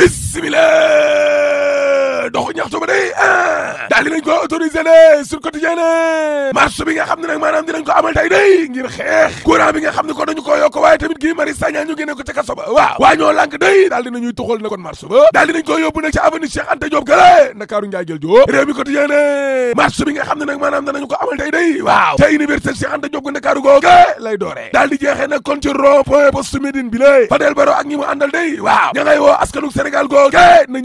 bismillah doxu ñaxtu ba day daal dinañ ko autorisé ne sur quotidien ne marche bi nga xam ne nag maanaam dinañ ko amal tey day ngir xeex courant bi nga xam ne ko dañu ko yokk waaye tamit Guy Marius Sagna ñu génne ko ca kaso ba waaw waa ñoo lànk day daal dinañuy tuxal na kon marche ba daal dinañ ko yóbbu nag ca avenue Cheikh Anta Diop gale Ndakaaru njaay jël Diop réew mi quotidien ne marche bi nga xam ne nag maanaam danañu ko amal tey day waaw ca université Cheikh Anta Diop gu Ndakaaru googe lay dooree daal di jeexee nag kon ci rond point poste Médine bi lay Fadel Barro ak ñi mu àndal day waaw ña ngay woo askanu Sénégal googe na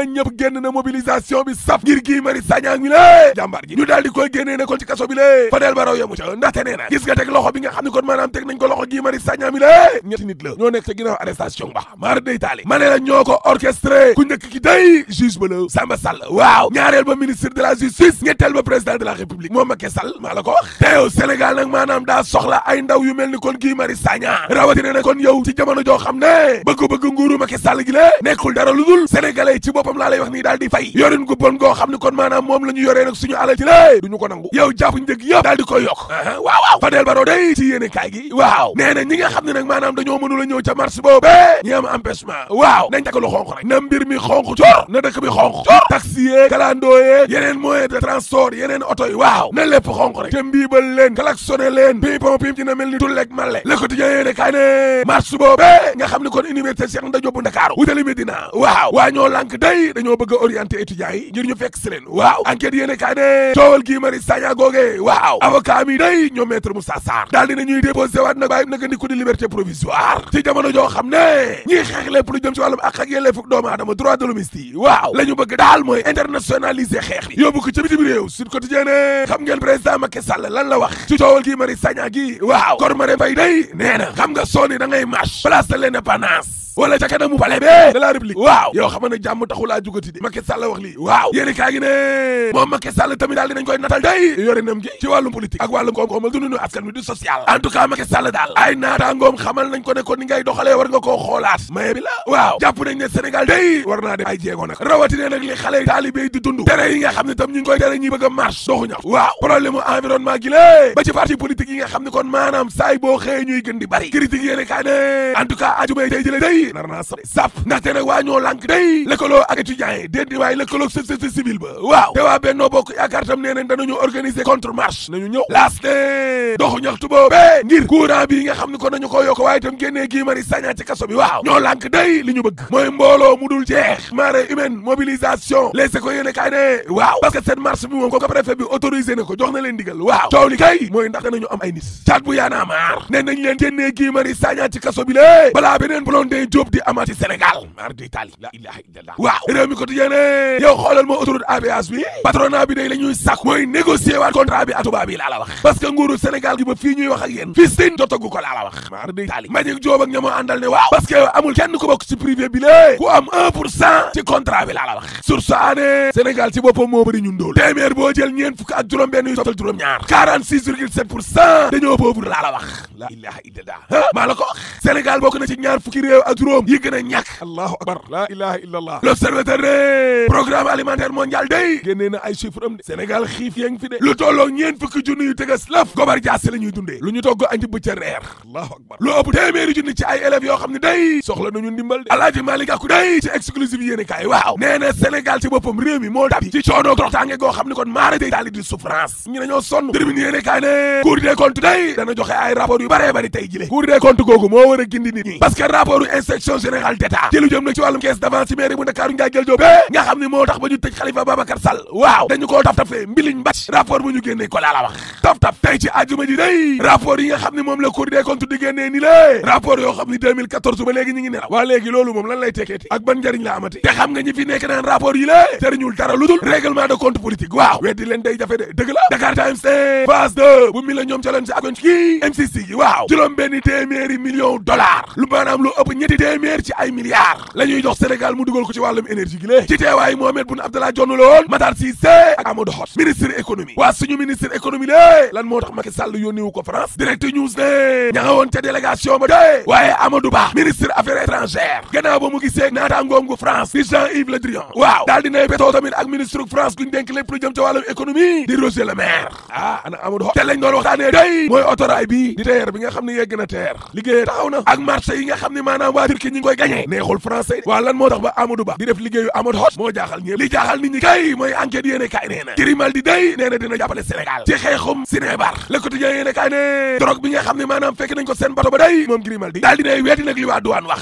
ñëpp génn na mobilisation bi saf ngir Guy Marius Sagna mi lé jàmbaar ji ñu daal di koy génnee ne kon ci kaso bi lé Fadel Barro yemu ca ndaxte nee na gis nga teg loxo bi nga xam ne kon maanaam teg nañ ko loxo Guy Marius Sagna mi lé ñetti nit la ñoo nekk ca ginnaaw arrestation ba maar day taali ma ne la ñoo ko orchestré ku njëkk ki day juge ba la Samba Sall waaw ñaareel ba ministre de la justice ñetteel ba président de la république moom Macky Sall maa la ko wax te yow Sénégal nag maanaam daa soxla ay ndaw yu mel ni kon Guy Marius Sagna rawatina ne kon yow ci jamono joo xam ne bëgg nguuru Macky Sall gi la nekkul dara lu dul sénégalais ci boppam laa lay wax nii daal di fay yorin gu bon goo xam ne kon maanaam moom la ñu yoree nag suñu alal ci la duñu ko nangu yow jàpp njëg yëpp daal di koy yokk waaw Fadel Barro day ci yéene kaay gi waaw nee na ñi nga xam ne nag maanaam dañoo mënula ñëw ca marché boobu ñi am empêchement waaw nañ takk lu xonq rek na mbir mi xonq cor na dëkk bi xonq cor taxi yeeg kalandoo yeeg yeneen moyen de transport yeneen oto yi waaw na lépp xonq rek te mbiibal leen klaxonné leen pimpon pim ci na mel ni tulleeg male Le Quotidien yéene kaay ne marché boobu nga xam ne kon université Cheikh Anta Diop bu Ndakaaru wutali Medina waaw waa ñoo lànk day dañoo bëgg a orienté étudiants yi ngir ñu fekk si leen waaw enquête yéene kaay ne coowal Guy Marius Sagna googe waaw avocat mi day ñoom maître Moussa Sarr daal dina ñuy déposé waat nag bàyyi naka ndiku di liberté provisoire ci jamono joo xam ne ñiy xeex lépp lu jëm ci wàllum ak yelleefu doomu aadama droit de l'homme yi waaw la ñu bëgg daal mooy internationaliser xeex bi yóbbu ko ci bitim réew Sud Quotidien ne xam ngeen président Macky Sall lan la wax ci coowal Guy Marius Sagna gi waaw Kor Marème Faye day nee na xam nga sooni da ngay marche place de l'indépendance wala ca kanamu palais bi de la république waaw yow xam ne jàmm taxulaa jugati di Macky Sall wax lii waaw yéeni kaa gi ne moom Macky Sall tamit daal dinañ koy natal day yorinam gi ci wàllum politique ak wàllum koom-koomal dundu askan wi du social en tout cas Macky Sall daal ay naataangoom xamal nañ ko ne ko ni ngay doxalee war nga koo xoolaat maye bi la waaw jàpp nañ ne Sénégal day war naa def ay jéego nag rawatina nag li xale taalibe yi di dund tere yi nga xam ne tam ñu ngi koy tere ñi bëgg a marche doxu ñax waaw problème mu environnement gi lée ba ci parti politique yi nga xam ne kon maanaam saay boo xëyee ñuy gën di bari critique yéene kaa ne en tout cas ajumay tey jële day nar naa sap ndaxte nag waa ñoo lànk day lëkkaloo ak étudiants yi déet di waaye lëkkaloo société civile ba waaw te waa Benno Bokk Yaakaar tam nee nañ danañu organiser contre marche nañu ñëw laas ne doxu ñaxtu boobe ngir courant bi nga xam ne kon nañu ko yokk waaye tam génnee Guy Marius Sagna ci kaso bi waaw ñoo lànk day li ñu bëgg mooy mbooloo mu dul jeex marée humaine mobilisation les ko yéene kaay ne waaw parce que cette marche bi moom ko préfet bi autorisé na ko jox na leen ndigal waaw coow li kay mooy ndax danañu am ay nit caat bu yaanaa maar ne nañ leen génnee Guy Marius Sagna ci kaso bi lée balaa beneen Blondin Diop di amati Sénégal mar di tali la ilaha illallah waaw réew mi quotidien ne yow xoolal ma autoroute ABS bi patronat bi day la ñuy sàkk mooy négocier waat contrat bi atuba bi laa la wax parce que nguuru Sénégal gi ba fii ñuy wax ak yéen fii sin jotagu ko laa la wax mar di tali Mbagnick Diop ak ñamoo àndal ne waaw parce que amul kenn ku bokk ci privé bi lée ku am 1% ci contrat bi laa la wax source aané Sénégal ci boppam moo bëri ñun dool téeméer boo jël ñeen fukk ak juróom benn yu total juróom ñaar 46,7% dañoo pauvre laa la wax la ilaha illallah maa la ko wax Sénégal bokk na ci ñaar fukki réew ak juróom yi gën a ñàkk allahu akbar la ilaha illallah l'observateur ne programme alimentaire mondial day génnee na ay chiffre am de Sénégal xiif yaa ngi fi de lu tolloo ñeen fukki junni yu tegas laf gobar jaase la ñuy dundee lu ñu togg añ ci bëccëg reer allahu akbar lu ëpp téeméeri junni ci ay élèves yoo xam ne day soxla nañu ndimbal de Alaaji Malick Gakou day ci exclusive yéene kaay waaw nee na Sénégal ci boppam réew mi moo dabi ci coono toroxtaange goo xam ne kon maara day daal di souffrance ñu dañoo sonn termine yéene kaay ne Cour des comptes day dana joxe ay rapport yu baree bari tey jile Cour des comptes googu moo war a gindi nit ñi parce que rapport u inspection générale d'État ci lu jëm nag ci wàllum caisse d'avance ci mairie bu Ndakaaru Ndiaye Guel Diop nga xam ne moo tax ba ñu tëj Khalifa Babacar Sall waaw dañu koo taf-tafee mbiliñ mbàcc rapport bu ñu génnee ko laa la wax taf-taf tey ci àjjuma ji day rapport yi nga xam ne moom la Cour des comptes di génnee ni lée rapport yoo xam ne 2014 ba léegi ñu ngi nelaw waa léegi loolu moom lan lay tekkeeti ak ban njariñ la amati te xam nga ñi fi nekk naan rapport yi lée jëriñul dara lu dul règlement de compte politique waaw weddi leen day jafe de dëgg la Dakar Times phase 2 bu Millennium Challenge ak kii MCC waaw juróom benn téeméeri millions dollars lu maanaam lu ëpp ñetti téeméer ci ay milliards la ñuy jox Sénégal mu dugal ko ci wàllum énergie gi lée ci teewaay Mohamed Boun Abdallah Dionne la woon Matar Cissé ak Amadou Hott ministre économie waa suñu ministre économie lée lan moo tax Macky Sall yónni wu ko France Direct News ne ña nga woon ca délégation ba dee waaye Amadou Ba ministre affaires étrangères gannaaw ba mu gisee naataangoom gu France di Jean-Yves Le Drian waaw daal dinay betoo tamit ak ministre France guñ dénk lépp lu jëm ca wàllum économie di Roger Le Maire ana Amadou Hott te lañ doon waxtaanee day mooy autorail bi di TER bi nga xam ne yegg na TER liggéey taxaw na ak marché yi nga xam ne maanaam waa waa Turquie ñi ngi koy gagné neexul français waa lan moo tax ba Amadou Ba di def liggéeyu Amadou Hott moo jaaxal ñëpp li jaaxal nit ñi kay mooy enquête yéene kaay nee na Grimaldi day nee na dina jàppale Sénégal ci xeexum Sinébar Le Quotidien yéene kaay ne drogue bi nga xam ne maanaam fekk nañ ko seen bato ba day moom Grimaldi daal dinay weeti nag li waa douane wax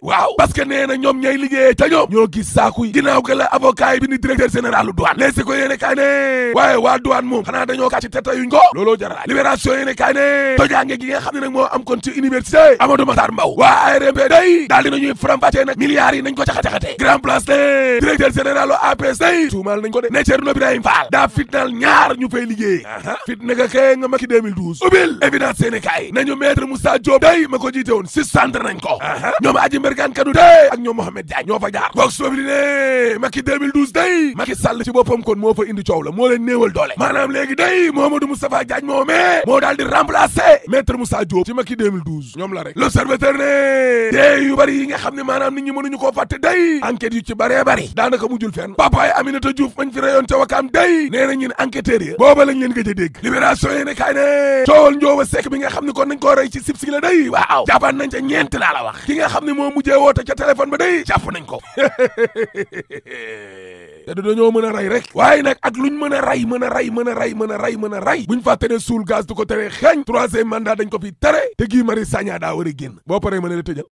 waaw parce que nee na ñoom ñay liggéeyee ca ñoom ñoo gis saaku yi ginnaaw ga la avocat yi bi ni directeur général douane Les Échos yéene kaay ne waaye waa douane moom xanaa dañoo kàcc te tayuñ ko looloo jaralaay Libération yéene kaay ne tojaange gi nga xam ne nag moo am kon ci université Amadou Mahtar Mbow waa ARMP day daal dinañuy faram-fàccee nag milliards yi nañ ko caxa-caxate grand place ne directeur général o APS day tuumaal nañ ko de ne Thierno Birahim Fall daa fitnaal ñaar ñu fay liggéey fitna ga kee nga Macky 2012 ubbil évidence yéene kaay nañu maître Moussa Diop day ma ko jiite woon suspendre nañ ko ñoom Adji Mergane Kanouté ak ñoom Mohamed Diagne ñoo fa jaar Vox Populi ne Macky 2012 day Macky Sall ci boppam kon moo fa indi coow la moo leen néewal doole maanaam léegi day Mamadou Moustapha Diagne moo daal di remplacer maître Moussa Diop ci Macky 2012 ñoom la rek L'Observateur ne dee yu bari yi nga xam ne maanaam nit ñi mënuñu koo fàtte day enquête yu ci baree bari daanaka mujjul fenn papaay Aminata Diouf mañ fi rayoon ca Wakaam day nee na ñun enquêteurs yi booba lañ leen gëj a dégg Libération yéene kaay ne coowal Ndioba Seck bi nga xam ne kon nañ koo rey ci sib si la day waaw jàppaan nañ ca ñeent laa la wax ki nga xam ne moo mujjee woote ca téléphone ba day jàpp nañ ko te dañoo mën a rey rek waaye nag ak luñ mën a rey buñ fàtte ne suul gaz du ko tere xeeñ troisième mandat dañ ko fi tere te Guy Marius Sagna daa war a génn boo paree ma ne la tëjal.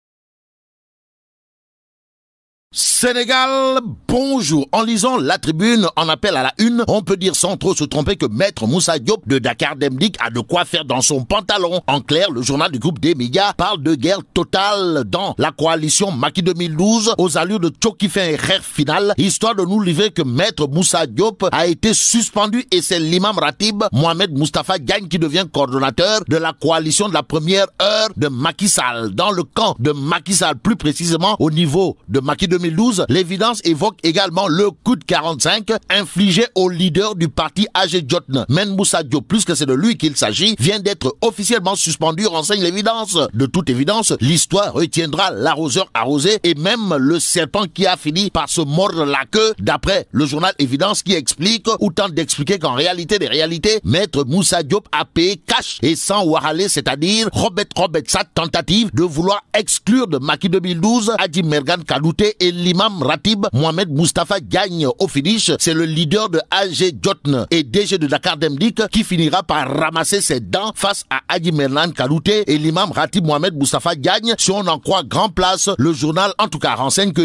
Sénégal, bonjour. En lisant La Tribune en appel à la une, on peut dire sans trop se tromper que Maître Moussa Diop de Dakar Demdik a de quoi faire dans son pantalon. En clair, le journal du groupe des médias parle de guerre totale dans la coalition Macky 2012 aux allures de Tchokifin et Kher final, histoire de nous livrer que Maître Moussa Diop a été suspendu et c'est l'imam Ratib Mohamed Moustapha Diagne qui devient coordonnateur de la coalition de la première heure de Macky Sall. Dans le camp de Macky Sall, plus précisément au niveau de Macky 2012, l'évidence évoque également le coup de 45 infligé au leader du parti AG Jotne. Men Moussa Diop, plus que c'est de lui qu'il s'agit, vient d'être officiellement suspendu, renseigne l'évidence. De toute évidence, l'histoire retiendra l'arroseur arrosé et même le serpent qui a fini par se mordre la queue, d'après le journal Évidence qui explique, ou tente d'expliquer qu'en réalité des réalités, Maître Moussa Diop a payé cash et sans waralé, c'est-à-dire Robert sa tentative de vouloir exclure de Macky 2012 Adji Mergane Kanouté et l'imam Ratib Mohamed Moustapha Diagne. Au finish, c'est le leader de AG Jotne et DG de Dakar Demdik qui finira par ramasser ses dents face à Adji Mergane Kanouté et l'imam Ratib Mohamed Moustapha Diagne. Si on en croit Grand Place, le journal en tout cas renseigne que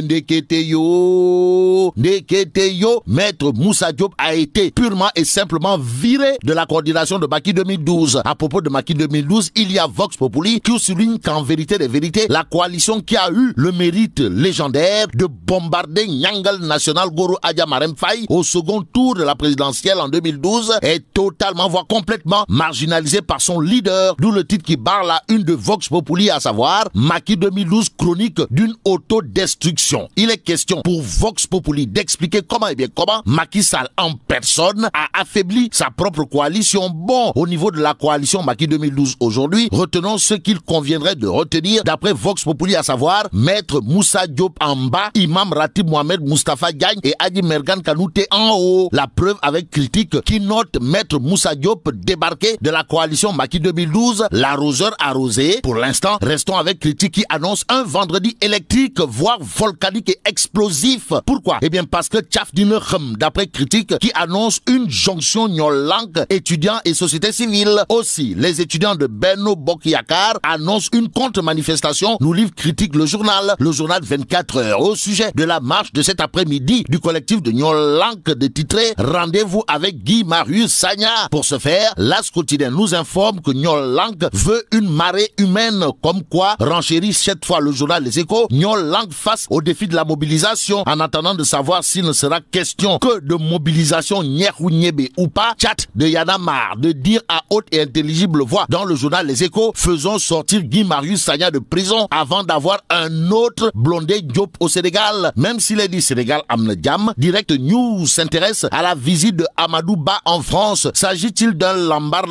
Ndeketeyo, Maître Moussa Diop a été purement et simplement viré de la coordination de Macky 2012. À propos de Macky 2012, il y a Vox Populi qui souligne qu'en vérité des vérités, la coalition qui a eu le mérite légendaire de bombarder Nyangal National Goro Adja Marème Faye au second tour de la présidentielle en 2012 est totalement, voire complètement marginalisée par son leader, d'où le titre qui barre la une de Vox Populi, à savoir Macky 2012 chronique d'une autodestruction. Il est question pour Vox Populi d'expliquer comment Macky Sall en personne a affaibli sa propre coalition. Bon, au niveau de la coalition Macky 2012 aujourd'hui, retenons ce qu'il conviendrait de retenir d'après Vox Populi, à savoir Maître Moussa Diop en bas, Imam Ratib Mohamed Moustapha Diagne et Adji Mergane Kanouté en haut. La preuve avec critique qui note Maître Moussa Diop débarqué de la coalition Macky 2012, l'arroseur arrosé. Pour l'instant, restons avec critique qui annonce un vendredi électrique, voire volcanique et explosif. Pourquoi? Eh bien parce que Tchaf Dine Khum, d'après critique qui annonce une jonction Nyolank, étudiants et société civile. Aussi, les étudiants de Benno Bokk Yakaar annoncent une contre-manifestation, nous livre critique le journal 24 heures. Au sujet de la marche de cet après-midi du collectif de Nyolank de titré Rendez-vous avec Guy Marius Sagna. Pour ce faire, l'As quotidien nous informe que Nyolank veut une marée humaine, comme quoi renchérit cette fois le journal Les Échos, Nyolank face au défi de la mobilisation. En attendant de savoir s'il ne sera question que de mobilisation Nyehou Nyebe ou pas, chat de Yana Mar de dire à haute et intelligible voix dans le journal Les Échos, faisons sortir Guy Marius Sagna de prison avant d'avoir un autre Blondé Diop au Sénégal. Sénégal, même s'il est dit Sénégal Amnediam, Direct News s'intéresse à la visite de Amadou Ba en France. S'agit-il d'un lambar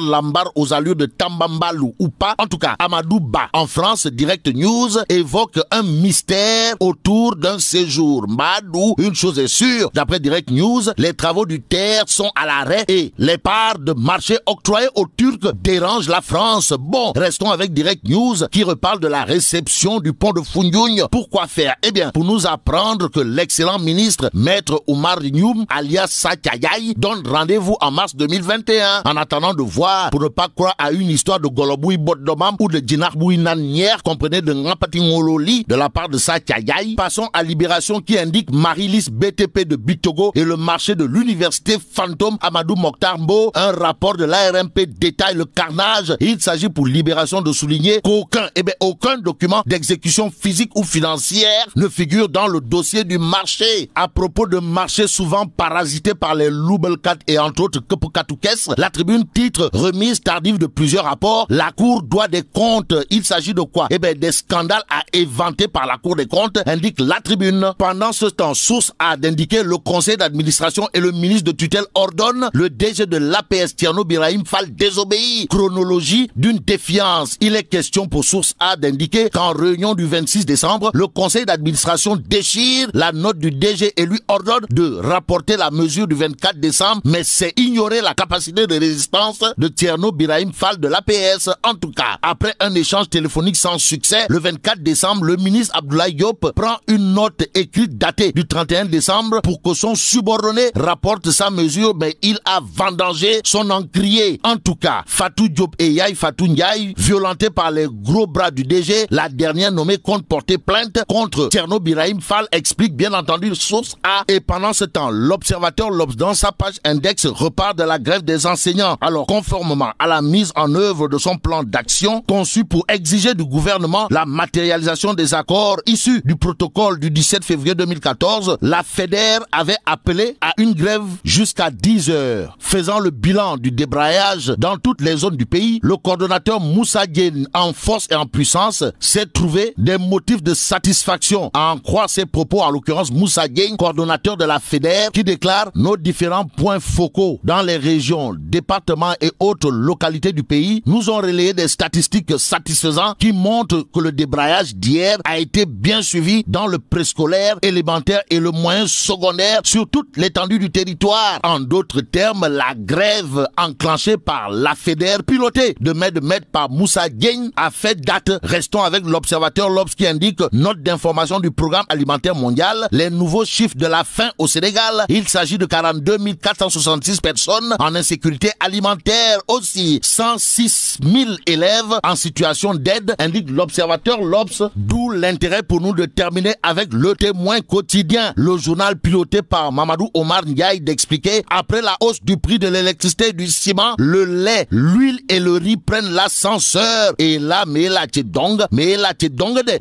aux allures de Tambambalou ou pas? En tout cas, Amadou Ba en France, Direct News évoque un mystère autour d'un séjour. Madou, une chose est sûre, d'après Direct News, les travaux du TER sont à l'arrêt et les parts de marché octroyées aux Turcs dérangent la France. Bon, restons avec Direct News qui reparle de la réception du pont de Foundiougne. Pourquoi faire? Eh bien, pour nous apprendre que l'excellent ministre Maître Oumar Youm, alias Sakayay, donne rendez-vous en mars 2021. En attendant de voir, pour ne pas croire à une histoire de Goloboui Boddomam ou de Djinarboui Nanière, comprenez de Ngapatingololi de la part de Sakayay, passons à Libération qui indique Marie-Lys BTP de Bitogo et le marché de l'université fantôme Amadou Mokhtar Mbow. Un rapport de l'ARMP détaille le carnage. Il s'agit pour Libération de souligner aucun document d'exécution physique ou financière ne figure dans le dossier du marché. À propos de marchés souvent parasités par les Loubelkat et entre autres Kepukatoukès, la Tribune titre remise tardive de plusieurs rapports. La Cour doit des comptes. Il s'agit de quoi? Des scandales à éventer par la Cour des comptes, indique la Tribune. Pendant ce temps, source a d'indiquer le conseil d'administration et le ministre de tutelle ordonnent le DG de l'APS Thierno Birahim Fall désobéir. Chronologie d'une défiance. Il est question pour source A d'indiquer qu'en réunion du 26 décembre, le conseil d'administration déchire la note du DG et lui ordonne de rapporter la mesure du 24 décembre, mais c'est ignorer la capacité de résistance de Thierno Birahim Fall de l'APS. En tout cas, après un échange téléphonique sans succès, le 24 décembre, le ministre Abdoulaye Diop prend une note écrite datée du 31 décembre pour que son subordonné rapporte sa mesure, mais il a vendangé son encrier. En tout cas, Fatou Diop et Yaye Fatou Ndiaye, violentés par les gros bras du DG, la dernière nommée compte porter plainte contre Thierno Birahim Fall, explique bien entendu source A. Et pendant ce temps, l'Observateur L'Obs dans sa page index repart de la grève des enseignants. Alors, conformément à la mise en œuvre de son plan d'action conçu pour exiger du gouvernement la matérialisation des accords issus du protocole du 17 février 2014, la FEDER avait appelé à une grève jusqu'à 10 heures. Faisant le bilan du débrayage dans toutes les zones du pays, le coordonnateur Moussa Diène, en force et en puissance, s'est trouvé des motifs de satisfaction. À en croire ses propos, en l'occurrence Moussa Diène, coordonnateur de la FEDER, qui déclare nos différents points focaux dans les régions, départements et autres localités du pays nous ont relayé des statistiques satisfaisantes qui montrent que le débrayage d'hier a été bien suivi dans le préscolaire, élémentaire et le moyen secondaire sur toute l'étendue du territoire. En d'autres termes, la grève enclenchée par la FEDER, pilotée de main de maître par Moussa Diène, a fait date. Restons avec l'Observateur L'Obs qui indique note d'information du programme alimentaire mondial, les nouveaux chiffres de la faim au Sénégal. Il s'agit de 42 466 personnes en insécurité alimentaire, aussi 106 000 élèves en situation d'aide, indique l'Observateur L'Obs, d'où l'intérêt pour nous de terminer avec le Témoin quotidien, le journal piloté par Mamadou Omar Ndiaye, d'expliquer après la hausse du prix de l'électricité et du ciment, le lait, l'huile et le riz prennent l'ascenseur. Et là, mais la tchedong de.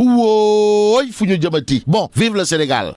Bon, vive le Sénégal.